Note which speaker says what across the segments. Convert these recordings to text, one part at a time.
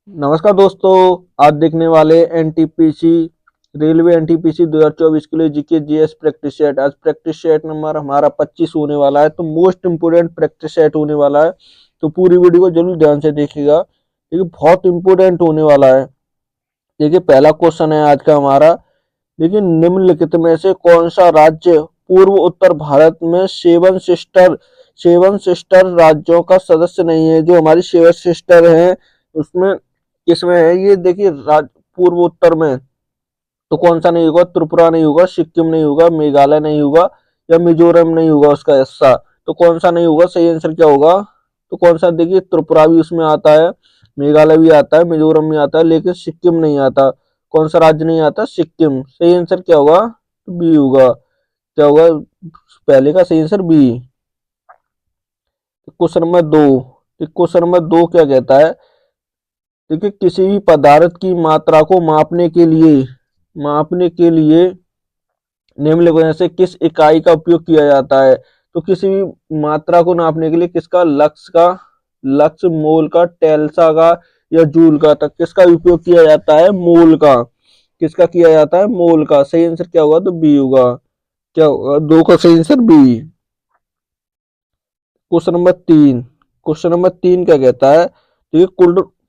Speaker 1: नमस्कार दोस्तों। आज देखने वाले एनटीपीसी रेलवे एनटीपीसी 2024 के लिए जीके जीएस प्रैक्टिस सेट। आज प्रैक्टिस सेट नंबर हमारा 25 होने वाला है, तो मोस्ट इंपोर्टेंट प्रैक्टिस सेट होने वाला है। तो पूरी वीडियो को जरूर ध्यान से देखिएगा, देखिए बहुत इंपोर्टेंट होने वाला है। देखिए पहला क्वेश्चन है आज का हमारा। देखिए निम्नलिखित में से कौन सा राज्य पूर्व उत्तर भारत में सेवन सिस्टर राज्यों का सदस्य नहीं है। जो हमारी सेवन सिस्टर है उसमें किसमें है ये, देखिए पूर्व उत्तर में तो कौन सा नहीं होगा, त्रिपुरा नहीं होगा, सिक्किम नहीं होगा, मेघालय नहीं होगा या मिजोरम नहीं होगा उसका हिस्सा। तो कौन सा नहीं होगा, सही आंसर क्या होगा। तो कौन सा, देखिए त्रिपुरा भी उसमें आता है, मेघालय भी आता है, मिजोरम भी आता है, लेकिन सिक्किम नहीं आता। कौन सा राज्य नहीं आता, सिक्किम। सही आंसर क्या होगा, तो बी होगा। क्या होगा, पहले का सही आंसर बी। क्वेश्चन नंबर 2 क्या कहता है। देखिए किसी भी पदार्थ की मात्रा को मापने के लिए निम्नलिखित में से किस इकाई का उपयोग किया जाता है। तो किसी भी मात्रा को नापने के लिए किसका, लक्स मोल का, टेल्सा का या जूल का, तक किसका उपयोग किया जाता है, मोल का। किसका किया जाता है, मोल का। सही आंसर क्या होगा, तो बी होगा। क्या होगा, 2 का सही आंसर बी। क्वेश्चन नंबर 3 क्या कहता है। देखिए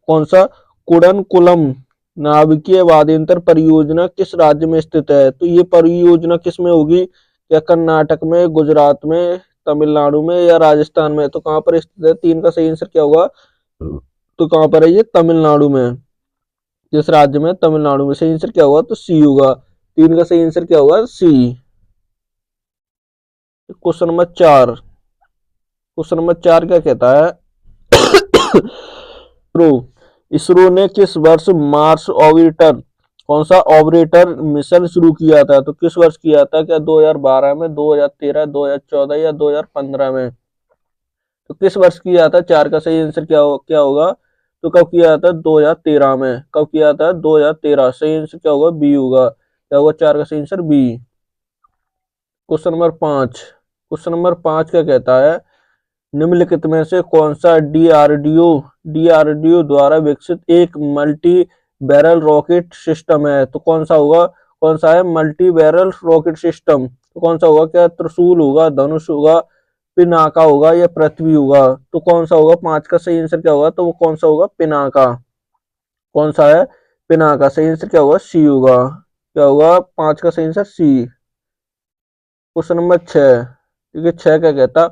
Speaker 1: कौन सा कुडनकुलम नाभिकीय वाद्यंत्र परियोजना किस राज्य में स्थित है। तो ये परियोजना किस में होगी, या कर्नाटक में, गुजरात में, तमिलनाडु में या राजस्थान में। तो कहाँ पर स्थित है, 3 का सही आंसर क्या होगा। तो कहाँ पर है ये, तमिलनाडु में। किस राज्य में, तमिलनाडु में। सही आंसर क्या होगा, तो सी होगा। 3 का सही आंसर क्या होगा, सी। क्वेश्चन नंबर 4 क्या कहता है। इसरो इसरो ने किस वर्ष मार्स ऑर्बिटर, कौन सा ऑर्बिटर मिशन शुरू किया था। तो किस वर्ष किया था, क्या 2012 में, 2013, 2014 या 2015 में। तो किस वर्ष किया था, 4 का सही आंसर क्या होगा। तो कब किया था, 2013 में। कब किया था, 2013। सही आंसर क्या होगा, बी होगा। क्या होगा, 4 का सही आंसर बी। क्वेश्चन नंबर 5 क्या कहता है। निम्नलिखित में से कौन सा डीआरडीओ द्वारा विकसित एक मल्टी बैरल रॉकेट सिस्टम है। तो कौन सा होगा, कौन सा है मल्टी बैरल रॉकेट सिस्टम। तो कौन सा होगा, क्या त्रिशूल होगा, धनुष होगा, पिनाका होगा या पृथ्वी होगा। तो कौन सा होगा, 5 का सही आंसर क्या होगा। तो वो कौन सा होगा, पिनाका। कौन सा है, पिनाका। सही आंसर क्या होगा, सी होगा। क्या होगा, 5 का सही आंसर सी। क्वेश्चन नंबर 6, ठीक है, 6 क्या कहता।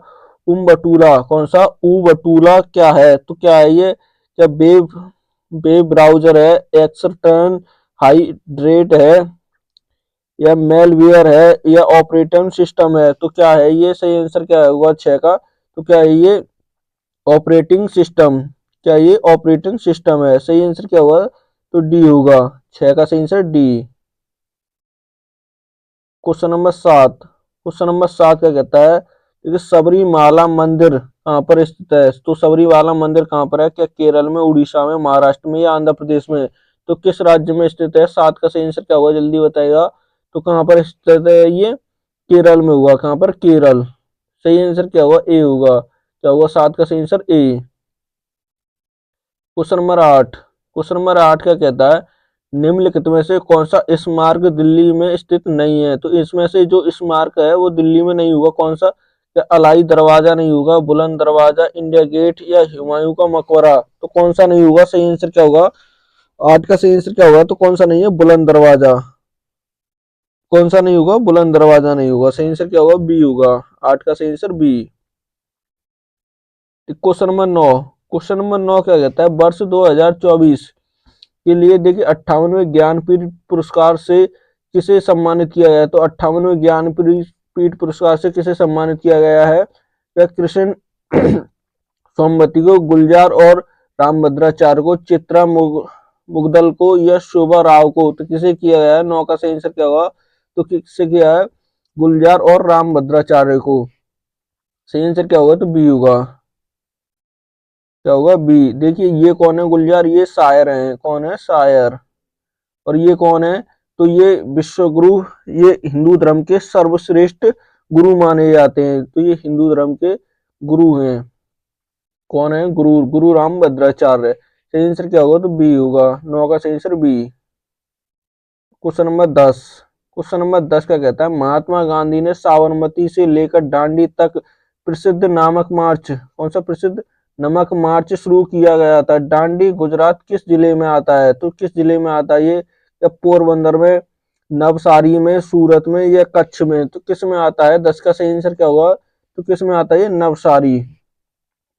Speaker 1: बटूला, कौन सा, बटूला क्या है। तो क्या है ये, क्या वेब वेब ब्राउजर है, एक्सटर्न हाइड्रेट है या मेलवेयर है या ऑपरेटिंग सिस्टम है। तो क्या है ये, सही आंसर क्या होगा 6 का। तो क्या है ये, ऑपरेटिंग सिस्टम। क्या ये ऑपरेटिंग सिस्टम है। सही आंसर क्या होगा, तो डी होगा। 6 का सही आंसर डी। क्वेश्चन नंबर 7 क्या कहता है। देखिए सबरीमाला मंदिर कहाँ पर स्थित है। तो सबरीमाला मंदिर कहाँ पर है, क्या केरल में, उड़ीसा में, महाराष्ट्र में या आंध्र प्रदेश में। तो किस राज्य में स्थित है। 7 का सही आंसर क्या होगा, जल्दी बताएगा। तो कहाँ पर स्थित है ये, केरल में होगा। कहाँ पर, केरल। सही आंसर क्या होगा, ए होगा। क्या होगा, 7 का सही आंसर ए। क्वेश्चन नंबर 8 क्या कहता है। निम्नलिखित में से कौन सा स्मारक दिल्ली में स्थित नहीं है। तो इसमें से जो स्मारक है वो दिल्ली में नहीं होगा। कौन सा, क्या अलाई दरवाजा नहीं होगा, बुलंद दरवाजा, इंडिया गेट या हुमायूं का मकबरा। तो कौन सा नहीं होगा, सही आंसर क्या होगा। 8 का सही आंसर क्या होगा, तो कौन सा नहीं है, बुलंद दरवाजा। कौन सा नहीं होगा, बुलंद दरवाजा नहीं होगा। सही आंसर क्या होगा, बी होगा। 8 का सही आंसर बी। क्वेश्चन नंबर 9 क्या कहता है। वर्ष 2024 के लिए देखिए 58वें ज्ञानपीठ पुरस्कार से किसे सम्मानित किया गया है। तो 58वें ज्ञानपीठ पुरस्कार से किसे सम्मानित किया गया है। क्या कृष्ण सोमवती को, गुलजार और रामभद्राचार्य को, चित्रा मुगदल को या शोभा राव को। तो किसे किया गया है। 9 का सही आंसर क्या होगा, तो किससे किया है, गुलजार और रामभद्राचार्य को। सही आंसर क्या होगा, तो बी होगा। क्या होगा, बी। देखिए ये कौन है, गुलजार, ये शायर हैं। कौन है, शायर। और ये कौन है, तो ये विश्वगुरु, ये हिंदू धर्म के सर्वश्रेष्ठ गुरु माने जाते हैं। तो ये हिंदू धर्म के गुरु हैं। कौन है, गुरु गुरु रामभद्राचार्य। सही आंसर क्या होगा? तो बी होगा। 9 का सही answer B. Question number 10। Question number 10 का कहता है महात्मा गांधी ने साबरमती से लेकर दांडी तक प्रसिद्ध नमक मार्च, कौन सा प्रसिद्ध नमक मार्च शुरू किया गया था? दांडी गुजरात किस जिले में आता है? तो किस जिले में आता है ये? या पोरबंदर में, नवसारी में, सूरत में, या कच्छ में? तो किस में आता है? 10 का सही आंसर क्या होगा? तो किस में आता है ये? नवसारी।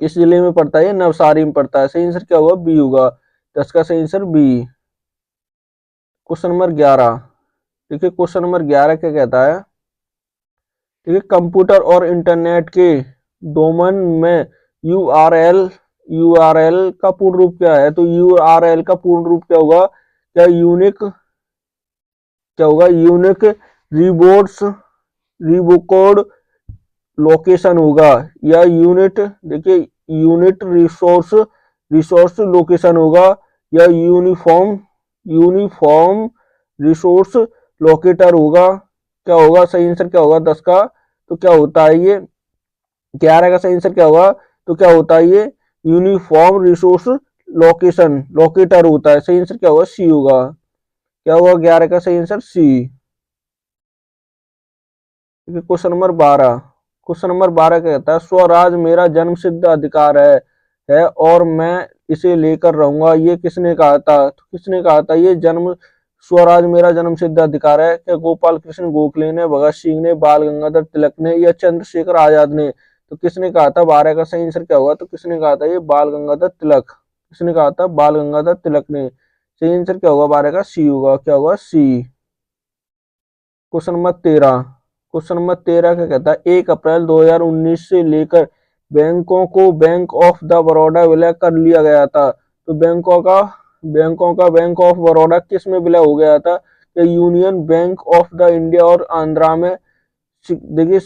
Speaker 1: किस जिले में पड़ता है? ये नवसारी में पड़ता है। सही आंसर क्या होगा? बी होगा। 10 का सही आंसर बी। Question number 11। देखिए क्वेश्चन नंबर 11 क्या कहता है? देखिए कंप्यूटर और इंटरनेट के डोमेन में यूआरएल यूआरएल का पूर्ण रूप क्या है? तो यूआरएल का पूर्ण रूप क्या होगा? क्या यूनिक, क्या होगा? यूनिक रिबोर्ड्स रिबोकोड लोकेशन होगा, या यूनिट, देखिए यूनिट रिसोर्स रिसोर्स लोकेशन होगा, या यूनिफॉर्म यूनिफॉर्म रिसोर्स लोकेटर होगा? क्या होगा? सही आंसर क्या होगा 10 का? तो क्या होता है ये? 11 का सही आंसर क्या होगा? तो क्या होता है ये? यूनिफॉर्म रिसोर्स लोकेटर होता है। सही आंसर क्या होगा? सी होगा। क्या होगा 11 का सही answer? C. Question number 12। Question number 12 क्या कहता है? स्वराज मेरा जन्मसिद्ध अधिकार है और मैं इसे लेकर रहूंगा, ये किसने कहा था? तो किसने कहा था ये? जन्म स्वराज मेरा जन्मसिद्ध अधिकार है। क्या गोपाल कृष्ण गोखले ने, भगत सिंह ने, बाल गंगाधर तिलक ने, या चंद्रशेखर आजाद ने? तो किसने कहा था? 12 का सही आंसर क्या होगा? तो किसने कहा था ये? बाल गंगाधर तिलक। किसने कहा था? बाल गंगाधर तिलक ने। सही आंसर क्या होगा? 12 का सी होगा। क्या होगा? C. Question number 13। Question number 13 क्या कहता है? 1 अप्रैल 2019 से लेकर बैंकों को बैंक ऑफ द बड़ौदा विलय कर लिया गया था। तो बैंकों का बैंक ऑफ बड़ौदा किस में विलय हो गया था? या union bank of the India और आंध्रा में, देखिए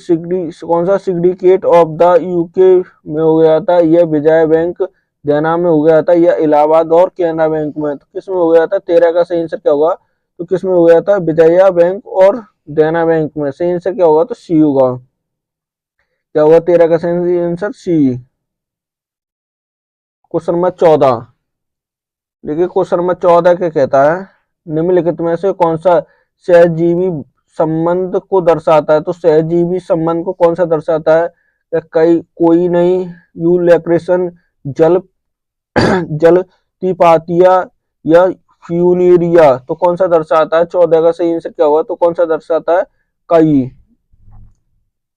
Speaker 1: कौन सा सिंडिकेट ऑफ द यूके में हो गया था, या विजय बैंक देना में हो गया था, या इलाहाबाद और केनरा बैंक में? तो किस में हो गया था? 13 का सही आंसर क्या होगा? तो किस में हो गया था? विजया बैंक और देना बैंक में। सही आंसर क्या होगा? तो सी होगा। क्या होगा 13 का सही आंसर? सी। Question number 14। देखिए क्वेश्चन नंबर 14 क्या कहता है? निम्नलिखित में से कौन सा सहजीवी संबंध को दर्शाता है? तो सहजीवी संबंध को कौन सा दर्शाता है? या कोई नहीं, यूलैक्रेशन, जल जलतिपातिया, या फ्यूलेरिया? तो कौन सा दर्शाता है? 14 का सही आंसर क्या होगा? तो कौन सा दर्शाता है? कई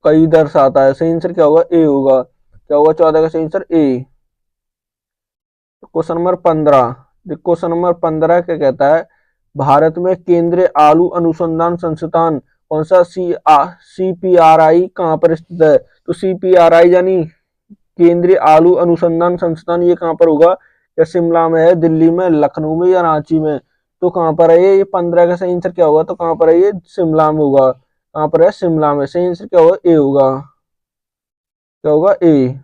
Speaker 1: कई दर्शाता है। सही आंसर क्या होगा? ए होगा। क्या होगा 14 का सही answer? A. Question number 15। Question number 15 क्या कहता है? भारत में केंद्रीय आलू अनुसंधान संस्थान कौन सा CPRI कहाँ पर स्थित है? तो CPRI यानी केंद्रीय आलू अनुसंधान संस्थान, ये कहाँ पर होगा? या शिमला में है, दिल्ली में, लखनऊ में, या रांची में? तो कहाँ पर है ये? 15 का सही आंसर क्या होगा? तो कहाँ पर है ये? शिमला में होगा। कहाँ पर है? शिमला में। सही आंसर क्या होगा? ए होगा। क्या होगा? A.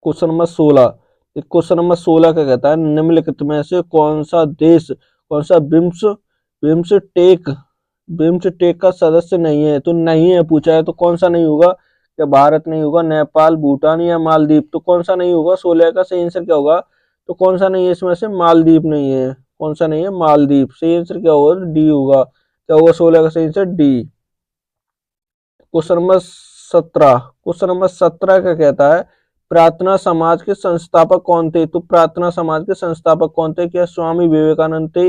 Speaker 1: Question number 16। Question number 16 क्या कहता है? निम्नलिखित में से कौन सा देश, कौन सा बिम्सटेक बिम्सटेक का सदस्य नहीं है? तो नहीं है पूछा है, तो कौन सा नहीं होगा? क्या भारत नहीं होगा, नेपाल, भूटान, या मालदीव? तो कौन सा नहीं होगा? 16 का सही आंसर क्या होगा? तो कौन सा नहीं है इसमें से? मालदीव नहीं है। कौन सा नहीं है? मालदीव। सही आंसर क्या होगा? डी होगा। क्या होगा 16 का सही answer? D. Question number 17। Question number 17 क्या कहता है? प्रार्थना समाज के संस्थापक कौन थे? तो प्रार्थना समाज के संस्थापक कौन थे? क्या स्वामी विवेकानंद थे,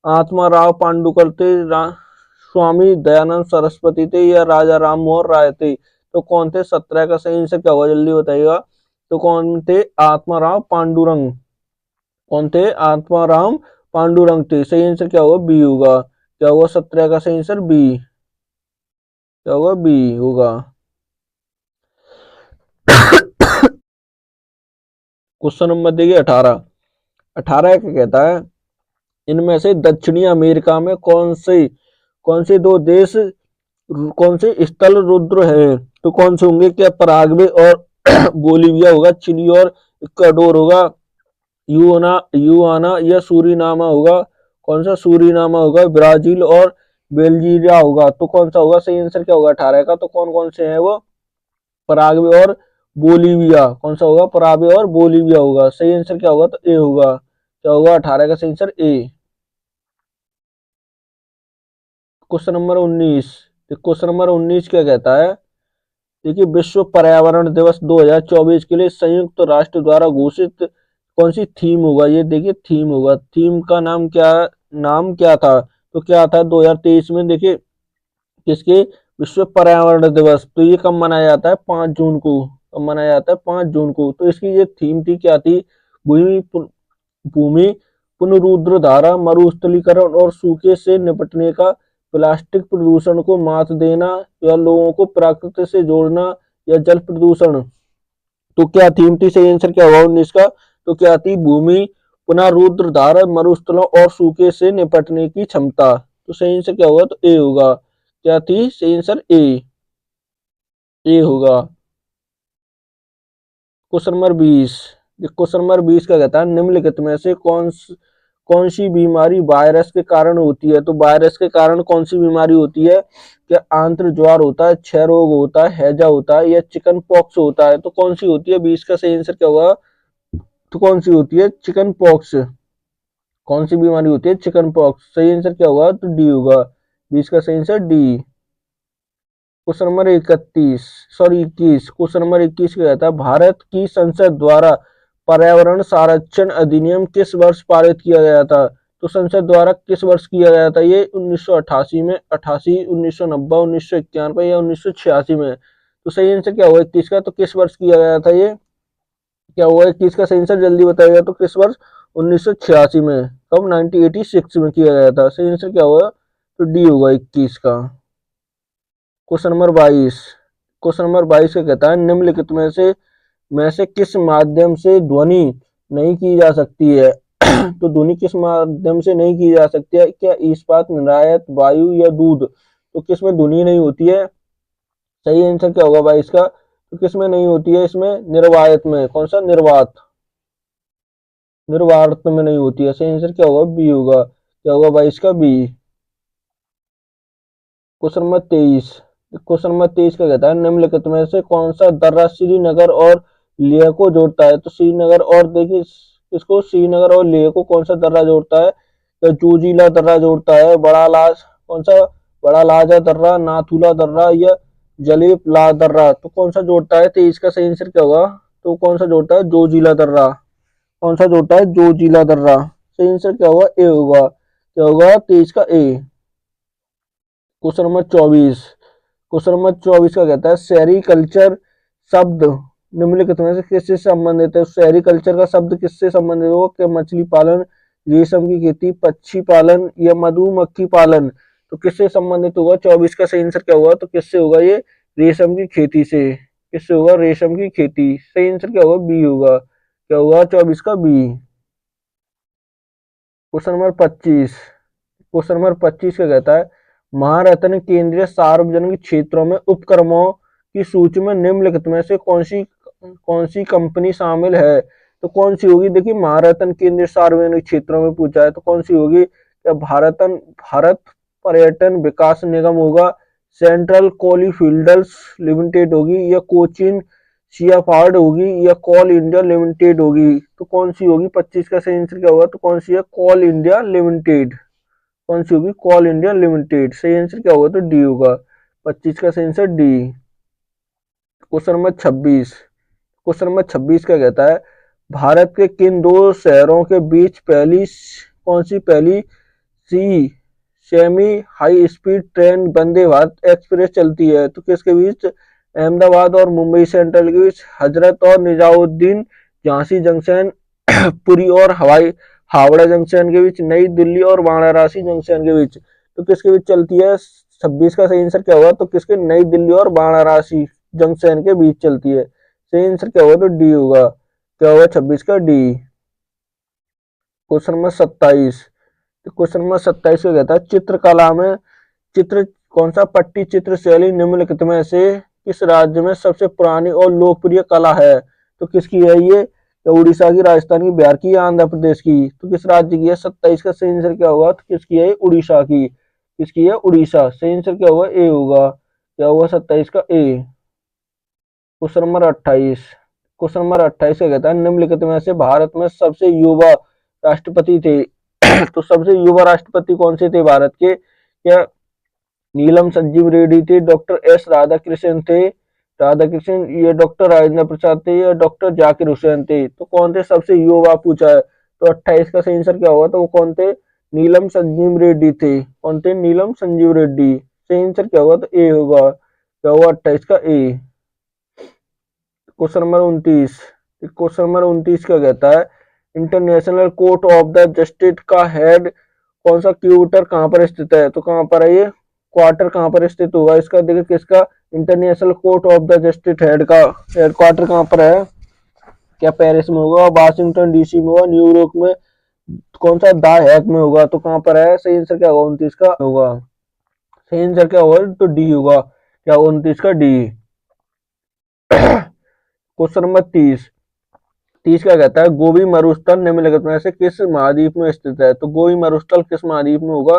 Speaker 1: आत्मा राव पांडुकर थे, स्वामी दयानंद सरस्वती थे, या राजा राम मोहन राय थे? तो कौन थे? 17 का सही आंसर क्या होगा? जल्दी बताइएगा। तो कौन थे? आत्माराम पांडुरंग। कौन थे? आत्माराम पांडुरंग थे। सही आंसर क्या होगा? बी होगा। क्या होगा 17 का सही आंसर? बी। क्या होगा? बी होगा। क्वेश्चन नंबर देखिए 18। 18 क्या कहता है? इनमें से दक्षिणी अमेरिका में कौन से दो देश, कौन से स्थल रुद्र हैं? तो कौन से होंगे? क्या पराग्वे और बोलीविया होगा, चिली और इक्वाडोर होगा, यूआना या सूरीनामा होगा? कौन सा? सूरीनामा होगा। ब्राजील और बेल्जिया होगा। तो कौन सा होगा? सही आंसर क्या होगा 18 का? तो कौन कौन से हैं वो? पराग्वे और बोलीविया। कौन सा होगा? पराग्वे और बोलीविया होगा। सही आंसर क्या होगा? तो ए होगा। क्या होगा? 18 का सही answer A. Question number 19। Question number 19 क्या कहता है? देखिए, विश्व पर्यावरण दिवस 2024 के लिए संयुक्त राष्ट्र द्वारा घोषित कौन सी थीम होगा? ये देखिए थीम होगा। थीम का नाम क्या था? तो क्या था 2023 में? देखिए किसके? विश्व पर्यावरण दिवस। तो ये कब मनाया जाता है? 5 जून को। कब मनाया जाता है? 5 जून को। तो इसकी ये थीम थी, क्या थी? भूमि भूमि पुनरुद्धार, मरुस्थलीकरण और सूखे से निपटने का, प्लास्टिक प्रदूषण को मात देना, या लोगों को प्रकृति से जोड़ना, या जल प्रदूषण। तो क्या थीम थी? सही आंसर क्या होगा 19 का? तो क्या थी? भूमि पुनरुद्धार, मरुस्थलों और सूखे से निपटने की क्षमता। तो सही आंसर क्या होगा? तो ए होगा। क्या थी? सही आंसर ए। ए होगा। Question number 20। क्वेश्चन नंबर 20 का कहता है निम्नलिखित में से कौन सी बीमारी वायरस के कारण होती है? तो वायरस के कारण कौन सी बीमारी होती है? क्या आंत्र ज्वार होता है, क्षय रोग होता है, हैजा होता है, या चिकन पॉक्स होता है? तो कौन सी होती है? 20 का सही आंसर क्या होगा? तो कौन सी होती है? Chicken pox. कौन सी बीमारी होती है? Chicken pox. सही आंसर क्या होगा? तो डी होगा। 20 का सही answer D. Question number 21। Question number 21 क्या कहता है? भारत की संसद द्वारा पर्यावरण संरक्षण अधिनियम किस वर्ष पारित किया गया था? तो संसद द्वारा किस वर्ष किया गया था? ये 1988 में, 88, 1990, 1991 या 1986 में? तो सही आंसर क्या होगा 21 का? तो किस वर्ष किया गया था ये? क्या होगा 21 का सही आंसर? जल्दी बताइएगा। तो किस वर्ष? 1986 में। कब? 1986 में किया गया था। सही आंसर क्या होगा? तो डी होगा 21 का। Question number 22। क्वेश्चन नंबर 22 का कहता है निम्नलिखित में से किस माध्यम से ध्वनि नहीं की जा सकती है? तो ध्वनि किस माध्यम से नहीं की जा सकती है? क्या इस्पात, निर्वात, वायु, या दूध? तो किस में ध्वनि नहीं होती है? सही आंसर क्या होगा 22 का? तो किस में नहीं होती है? इसमें निर्वात में। कौन सा? निर्वात। निर्वात में नहीं होती है। सही आंसर क्या होगा? बी होगा। क्या होगा 22 का? B. Question number 23। Question number 23 का कहता है निम्नलिखित में से कौन सा दर्रा श्रीनगर और लेह को जोड़ता है? तो श्रीनगर और, देखिए इसको, श्रीनगर और लेह को कौन सा दर्रा जोड़ता है? तो जोजिला दर्रा जोड़ता है, बड़ा लाज, कौन सा? बड़ा लाजा दर्रा, नाथुला दर्रा, या जलेब ला दर्रा? तो कौन सा जोड़ता है? 23 का सही आंसर क्या होगा? तो कौन सा जोड़ता है? जोजिला दर्रा। कौन सा जोड़ता है? जोजिला दर्रा। सही आंसर क्या होगा? ए होगा। क्या होगा 23 का? A. Question number 24। Question number 24 का कहता है सेरीकल्चर शब्द निम्नलिखित में से किससे संबंधित है? सेरीकल्चर का शब्द किससे संबंधित हो? क्या मछली पालन, रेशम की खेती, पक्षी पालन, या मधुमक्खी पालन? तो किससे संबंधित होगा? 24 का सही आंसर क्या होगा? तो किससे होगा ये? रेशम की खेती से। किससे होगा? रेशम की खेती। सही आंसर क्या होगा? बी होगा। क्या होगा 24 का? B. Question number 25। Question number 25 का कहता है महारत्न केंद्रीय सार्वजनिक क्षेत्रों में उपक्रमों की सूची में निम्नलिखित में से कौन सी कंपनी शामिल है? तो कौन सी होगी? देखिए महारत्न केंद्रीय सार्वजनिक क्षेत्रों में पूछा है, तो कौन सी होगी? क्या भारत पर्यटन विकास निगम होगा, सेंट्रल कोलीफील्ड्स लिमिटेड होगी, या कोचिन शियाफार्ड होगी, या कॉल इंडिया लिमिटेड होगी? तो कौन सी होगी? 25 का सही आंसर क्या होगा? तो कौन सी है? Call India limited. कौन सी होगी? Call India limited. सही आंसर क्या होगा? तो डी होगा। 25 का सही answer D. Question number 26। Question number 26 का कहता है भारत के किन दो शहरों के बीच पहली सी semi high speed train Vande Bharat express चलती है? तो किसके बीच? अहमदाबाद और मुंबई सेंट्रल के बीच, हजरत और निजामुद्दीन झांसी जंक्शन, पुरी और हावड़ा जंक्शन के बीच, नई दिल्ली और वाराणसी जंक्शन के बीच? तो किसके बीच चलती है? 26 का सही आंसर क्या होगा? तो किसके? नई दिल्ली और वाराणसी जंक्शन के बीच चलती है। सही आंसर क्या होगा? तो डी होगा। क्या होगा 26 का? D. Question number 27। Question number 27 का कहता है चित्रकला में चित्र कौन सा पट्टी चित्र शैली निम्नलिखित में से किस राज्य में सबसे पुरानी और लोकप्रिय कला है? तो किसकी है ये? या उड़ीसा की, राजस्थान की, बिहार की, या आंध्र प्रदेश की? तो किस राज्य की है? 27 का सही आंसर क्या होगा? तो किसकी है? उड़ीसा की। किसकी है? उड़ीसा। सही आंसर क्या होगा? ए होगा। क्या होगा 27 का? A. Question number 28। Question number 28 का कहता है निम्नलिखित में से भारत में सबसे युवा राष्ट्रपति थे। तो सबसे युवा राष्ट्रपति कौन से थे भारत के? क्या नीलम संजीव रेड्डी थे, डॉक्टर एस राधाकृष्णन थे, ये डॉक्टर राजेंद्र प्रसाद थे, या डॉक्टर जाकिर हुसैन थे? तो कौन थे सबसे युवा पूछा है, तो 28 का सही आंसर क्या होगा? तो वो कौन थे? नीलम संजीव रेड्डी थे। कौन थे? नीलम संजीव रेड्डी। सही आंसर क्या होगा? तो ए होगा। क्या होगा 28 का? A. Question number 29। Question number 29 क्या कहता है international court of the justice का हेड कौन सा क्वार्टर कहाँ पर स्थित है? तो कहाँ पर है ये क्वार्टर, कहाँ पर स्थित होगा इसका? देखिए किसका? International court of the justice head का हेड क्वार्टर कहाँ पर है? क्या पेरिस में होगा, वाशिंगटन डीसी में होगा, न्यूयॉर्क में, कौन सा द हैग में होगा? तो कहाँ पर है? सही आंसर क्या होगा? 29 का होगा। सही आंसर क्या होगा? तो डी होगा। क्या 29 का? डी। Question number 30। 30 क्या कहता है गोबी मरुस्थल निम्नलिखित में से किस महाद्वीप में स्थित है? तो गोबी मरुस्थल किस महाद्वीप में होगा?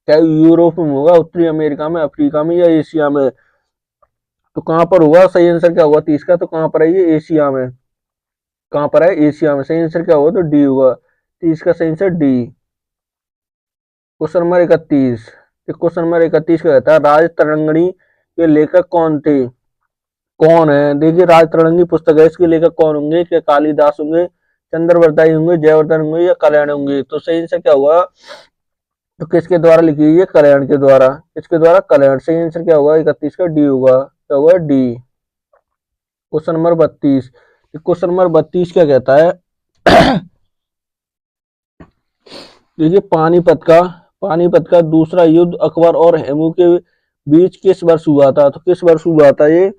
Speaker 1: क्या यूरोप में होगा, उत्तरी अमेरिका में, अफ्रीका में, या एशिया में? तो कहां पर होगा? सही आंसर क्या होगा 30 का? तो कहां पर है ये? एशिया में। कहां पर है? एशिया में। सही आंसर क्या होगा? तो डी होगा। 30 का सही answer D. Question number 31। Question number 31 का कहता है राज तरंगिणी के लेखक कौन थे? कौन है? देखिए राज तरंगी पुस्तक है, इसके लेखक कौन होंगे? क्या कालिदास होंगे, चंद्रवरदाई होंगे, जयवर्धन होंगे, या कल्याण होंगे? तो सही आंसर क्या होगा? तो किसके द्वारा लिखी गई है? कल्याण के द्वारा। किसके द्वारा? कल्याण। सही आंसर क्या होगा? 31 का डी होगा। क्या होगा? D. Question number 32। Question number 32 क्या कहता है देखिए पानीपत का दूसरा युद्ध अकबर और हेमू के बीच किस वर्ष हुआ था? तो किस वर्ष हुआ था ये?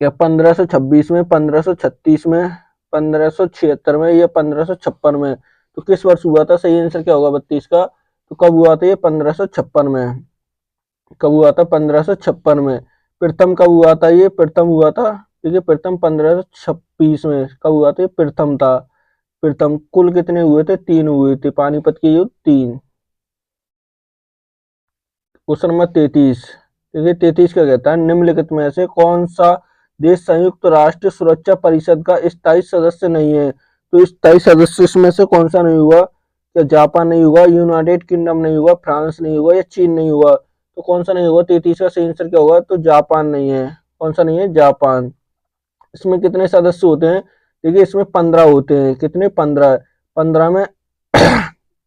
Speaker 1: क्या 1526 में, 1536 में, 1576 में, या 1556 में? तो किस वर्ष हुआ था? सही आंसर क्या होगा 32 का? तो कब हुआ था ये? 1556 में। कब हुआ था? 1556 में। प्रथम कब हुआ था ये? प्रथम हुआ था, ठीक है, प्रथम 1526 में। कब हुआ था? प्रथम था। प्रथम। कुल कितने हुए थे? 3 हुए थे पानीपत के युद्ध, 3। Question number 33। देखिए 33 क्या कहता है निम्नलिखित में से कौन सा देश संयुक्त राष्ट्र सुरक्षा परिषद का स्थायी सदस्य नहीं है? तो स्थायी सदस्य इसमें से कौन सा नहीं हुआ? क्या जापान नहीं हुआ, यूनाइटेड किंगडम नहीं हुआ, फ्रांस नहीं हुआ, या चीन नहीं हुआ? तो कौन सा नहीं हुआ? 33 का सही आंसर क्या होगा? तो जापान नहीं है। कौन सा नहीं है? जापान। इसमें कितने सदस्य होते हैं? देखिए इसमें 15 होते हैं। कितने? 15। 15 में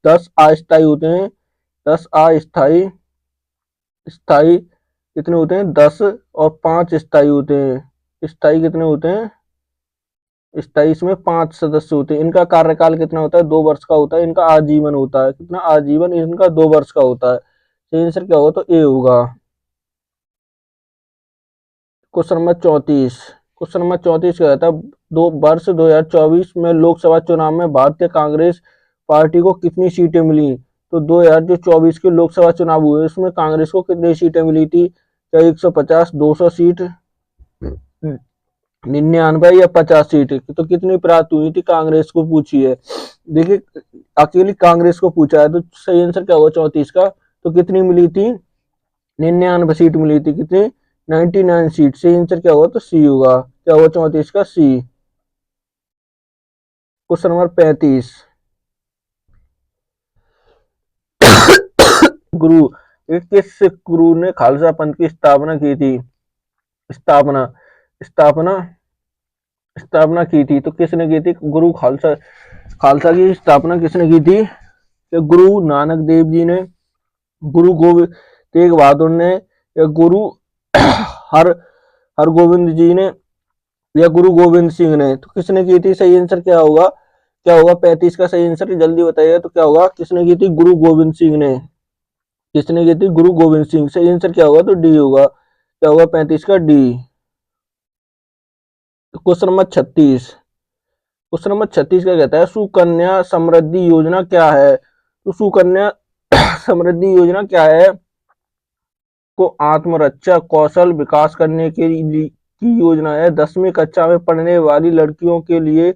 Speaker 1: 10 अस्थायी होते हैं। 10 अस्थायी। स्थायी कितने होते हैं? 10। और 5 स्थायी होते हैं। स्थायी कितने होते हैं? स्थायी इसमें 5 सदस्य होते हैं। इनका कार्यकाल कितना होता है? 2 वर्ष का होता है। इनका आजीवन होता है। कितना आजीवन? इनका 2 वर्ष का होता है। सही आंसर क्या होगा? तो ए होगा। Question number 34। क्वेश्चन नंबर 34 क्या कहता है 2024 में लोकसभा चुनाव में भारतीय कांग्रेस पार्टी को कितनी सीटें मिली? तो 2024 के लोकसभा चुनाव हुए उसमें कांग्रेस को कितनी सीटें मिली थी? क्या 150, 200 सीट, 99, या 50 सीट? तो कितनी प्राप्त हुई थी कांग्रेस को? पूछी है। देखिए अकेली कांग्रेस को पूछा है, तो सही आंसर क्या होगा 34 का? तो कितनी मिली थी? 99 सीट मिली थी। कितनी? 99 सीट। सही आंसर क्या होगा? तो सी होगा। क्या होगा 34 का? सी। Question number 35। गुरु किस गुरु ने खालसा पंथ की स्थापना की थी? स्थापना स्थापना स्थापना की थी। तो किसने की थी? गुरु खालसा खालसा की स्थापना किसने की थी? तो गुरु नानक देव जी ने, गुरु गोविंद तेग बहादुर ने, या गुरु हर हरगोविंद जी ने, या गुरु गोविंद सिंह ने? तो किसने की थी? सही आंसर क्या होगा? क्या होगा 35 का सही आंसर? जल्दी बताइए। तो क्या होगा? किसने की थी? गुरु गोविंद सिंह ने। किसने की थी? गुरु गोविंद सिंह। सही आंसर क्या होगा? तो डी होगा। क्या होगा 35 का? D. Question number 36। Question number 36 का कहता है सुकन्या समृद्धि योजना क्या है? तो सुकन्या समृद्धि योजना क्या है? को आत्मरक्षा कौशल विकास करने के लिए की योजना है। 10वीं कक्षा में पढ़ने वाली लड़कियों के लिए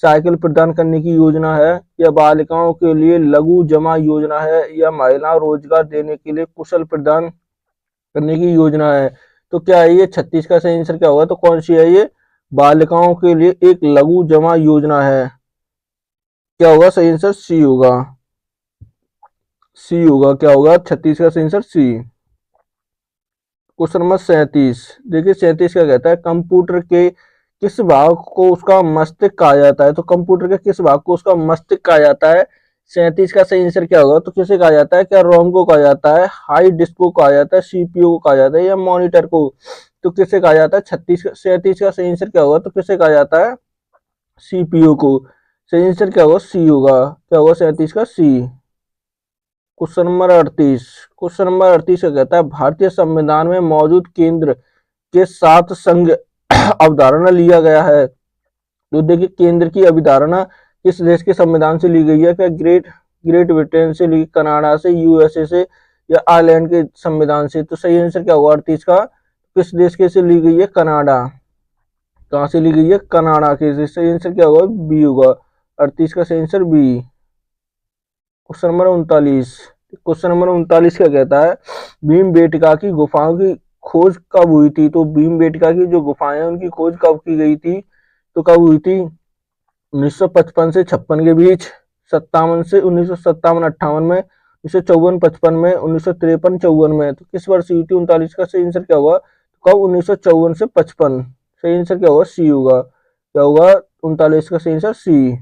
Speaker 1: साइकिल प्रदान करने की योजना है, या बालिकाओं के लिए लघु जमा योजना है, या महिला रोजगार देने के लिए कुशल प्रदान करने की योजना है? तो क्या है ये 36 का सही आंसर क्या होगा? तो कौन सी है ये? बालिकाओं के लिए एक लघु जमा योजना है। क्या होगा सही आंसर? सी होगा। सी होगा, क्या होगा 36 का सही आंसर? सी। Question number 37। देखिए 37 क्या कहता है? कंप्यूटर के किस भाग को उसका मस्तिष्क कहा जाता है? तो कंप्यूटर के किस भाग को उसका मस्तिष्क कहा जाता है? 37 का सही आंसर क्या होगा? तो किसे कहा जाता है? क्या रोम को कहा जाता है, हार्ड डिस्क को कहा जाता है, सीपीयू को कहा जाता है, या मॉनिटर को? तो किसे कहा जाता है? 37 का सही आंसर क्या होगा? तो किसे कहा जाता है? सीपीयू को। सही आंसर क्या होगा? सी होगा। क्या होगा 37 का? C. Question number 38। Question number 38 का कहता है भारतीय संविधान में मौजूद केंद्र के साथ संघ अवधारणा लिया गया है। तो देखिए केंद्र की अवधारणा किस देश के संविधान से ली गई है? क्या ग्रेट ग्रेट ब्रिटेन से ली, कनाडा से, यूएसए से, या आयरलैंड के संविधान से? तो सही आंसर क्या होगा 38 का? किस देश के से ली गई है? कनाडा। कहाँ से ली गई है? कनाडा के से। सही आंसर क्या होगा? बी होगा। 38 का सही answer B. Question number 39। Question number 39 क्या कहता है? भीमबेटका की गुफाओं की खोज कब हुई थी? तो भीमबेटका की जो गुफाएं हैं उनकी खोज कब की गई थी? तो कब हुई थी? 1955 से 56 के बीच, 57 से 1957-58 में, 1954-55 में, 1953-54 में। तो किस वर्ष हुई थी 39 का सही आंसर क्या होगा? कब? 1954 से 55। सही आंसर क्या होगा? सी होगा। क्या होगा 39 का सही answer? C.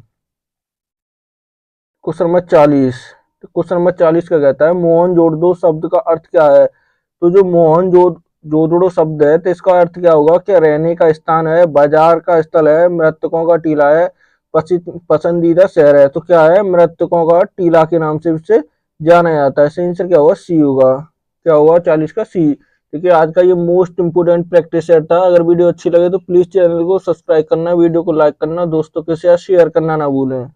Speaker 1: Question number 40। Question number 40 का कहता है मोहनजोदड़ो शब्द का अर्थ क्या है? तो जो मोहनजोदड़ो शब्द है तो इसका अर्थ क्या होगा? क्या रहने का स्थान है, बाजार का स्थल है, मृतकों का टीला है, पसंदीदा शहर है? तो क्या है? मृतकों का टीला के नाम से इसे जाना जाता है। सही आंसर क्या होगा? सी होगा। क्या होगा 40 का? सी। देखिए आज का ये मोस्ट इंपोर्टेंट प्रैक्टिस सेट था। अगर वीडियो अच्छी लगे तो प्लीज चैनल को सब्सक्राइब करना, वीडियो को लाइक करना, दोस्तों के साथ शेयर करना ना भूलें।